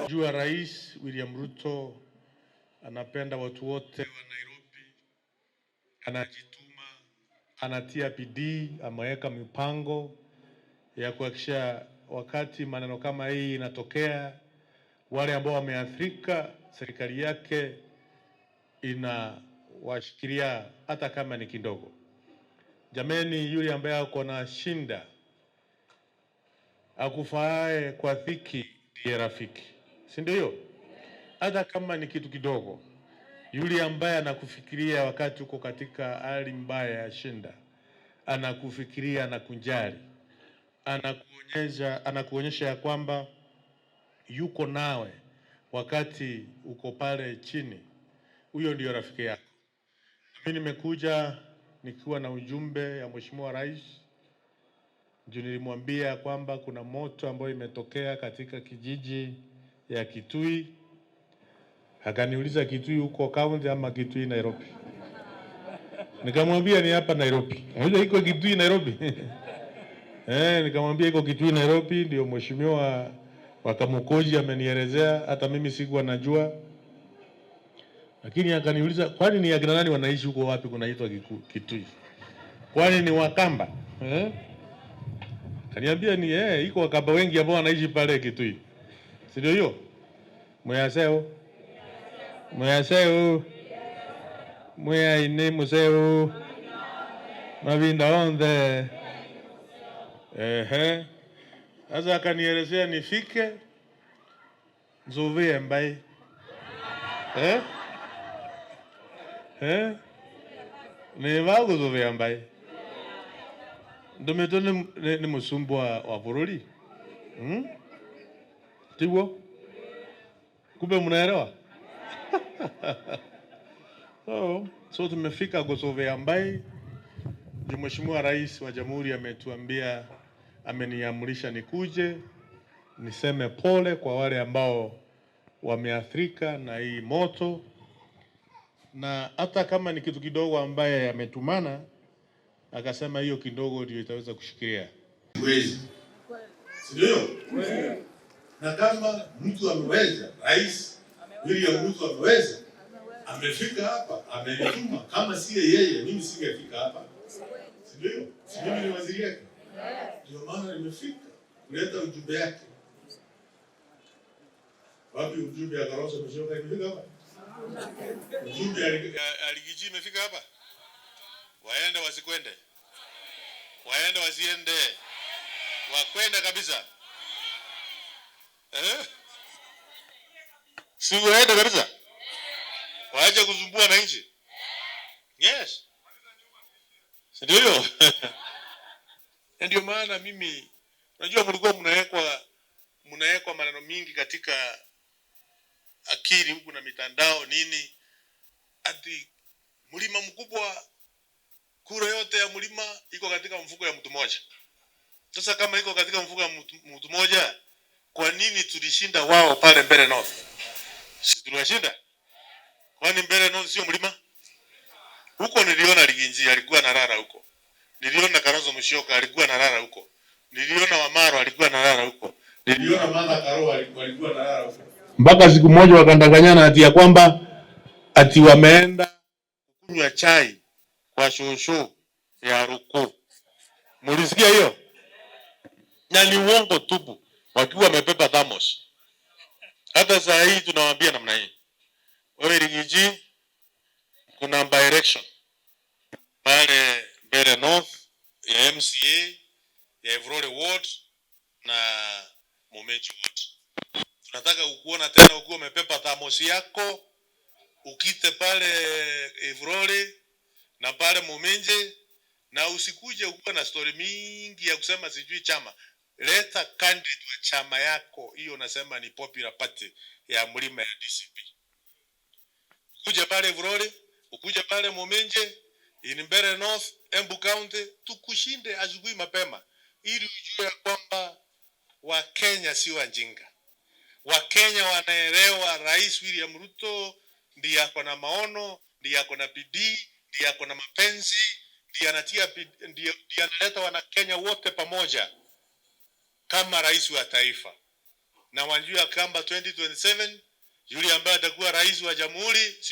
Jua Rais William Ruto anapenda watu wote wa Nairobi, anajituma, anatia bidii, ameweka mipango ya kuhakikisha wakati maneno kama hii inatokea, wale ambao wameathirika, serikali yake inawashikilia hata kama ni kidogo. Jameni, yule ambaye ako na shinda akufaae kwa dhiki ndiye rafiki, si ndio? Hata kama ni kitu kidogo, yule ambaye anakufikiria wakati uko katika hali mbaya ya shinda, anakufikiria, anakunjali, anakuonyesha ya kwamba yuko nawe wakati uko pale chini, huyo ndio rafiki yako. Mimi nimekuja nikiwa na ujumbe ya Mheshimiwa Rais. Ndio nilimwambia kwamba kuna moto ambayo imetokea katika kijiji ya Kitui. Akaniuliza Kitui huko county ama Kitui Nairobi? Nikamwambia ni hapa Nairobi. Unajua iko Kitui Nairobi? Nikamwambia iko Kitui Nairobi, ndio Mheshimiwa wa Kamukoji amenielezea, hata mimi sikuwa najua. Lakini akaniuliza kwani ni akina nani wanaishi huko, wapi kunaitwa Kitui? Kwani ni Wakamba? Kaniambia ni iko Wakamba wengi ambao wanaishi pale Kitui. Si ndio hiyo? Mwaseo. Mwea ine museo. Mavinda onde. Sasa akanielezea nifike Nzovea mbai. Ni vago Nzovea mbai. Ndometo ni musumbwa wa bururi. Tiwo? Kumbe mnaelewa? So tumefika Nzovea mbai. Mheshimiwa Rais wa Jamhuri ametuambia, ameniamrisha nikuje niseme pole kwa wale ambao wameathirika na hii moto, na hata kama ni kitu kidogo ambaye ametumana, akasema hiyo kidogo ndio itaweza kushikilia. Ndio. Na kama mtu ameweza, Rais William Ruto ameweza, amefika hapa, amenituma, kama si yeye mimi singefika hapa. Ndio. Mimi ni waziri wake. Ndio maana nimefika kuleta ujumbe yake. Wapi ujumbe ya Karosa Musyoka imefika hapa? Ujumbe aligiji imefika hapa? Waende wasikwende? Waende wasiende? Wakwende kabisa? Si waende kabisa? Waache kuzumbua na nchi? Yes. Ndio hiyo. Ndio maana mimi najua mlikuwa mnawekwa maneno mingi katika akili huku na mitandao nini, ati mlima mkubwa, kura yote ya mlima iko katika mfuko ya mtu mmoja. Sasa kama iko katika mfuko ya mtu mmoja, kwa nini tulishinda wao pale Mbeere North? Sisi tuliwashinda. Kwani Mbeere North sio mlima? Huko niliona Liginji alikuwa analala huko. Niliona Kalonzo Musyoka alikuwa analala huko. Niliona Wamaro alikuwa analala huko. Niliona Martha Karua alikuwa analala huko. Mpaka siku moja wakandanganyana ati ya kwamba ati wameenda kunywa chai kwa shosho ya Ruku. Mulisikia hiyo? Na ni uongo tupu, wakiwa wamebeba thamos. Hata saa hii tunawaambia namna hii. Wewe Liginji, kuna by election pale Mbeere North ya MCA ya Evrole Ward na Momenji Ward. Tunataka ukuona tena ukiwa umepepa thamosi yako, ukite pale Evrole na pale Momenji, na usikuje ukiwa na story mingi ya kusema sijui chama. Leta candidate wa chama yako, hiyo unasema ni Popular Party ya mlima ya DCP. Ukuje pale Evrole, ukuje pale Momenji, in Mbeere North, Embu County, tukushinde asubuhi mapema, ili ujue kwamba Wakenya si wajinga. Wakenya wanaelewa Rais William Ruto ndiye ako na maono, ndiye ako na bidii, ndiye ako na mapenzi, ndiye analeta Wanakenya wote pamoja kama rais wa taifa. Na wajua kwamba 2027 yule ambaye atakuwa rais wa jamhuri sio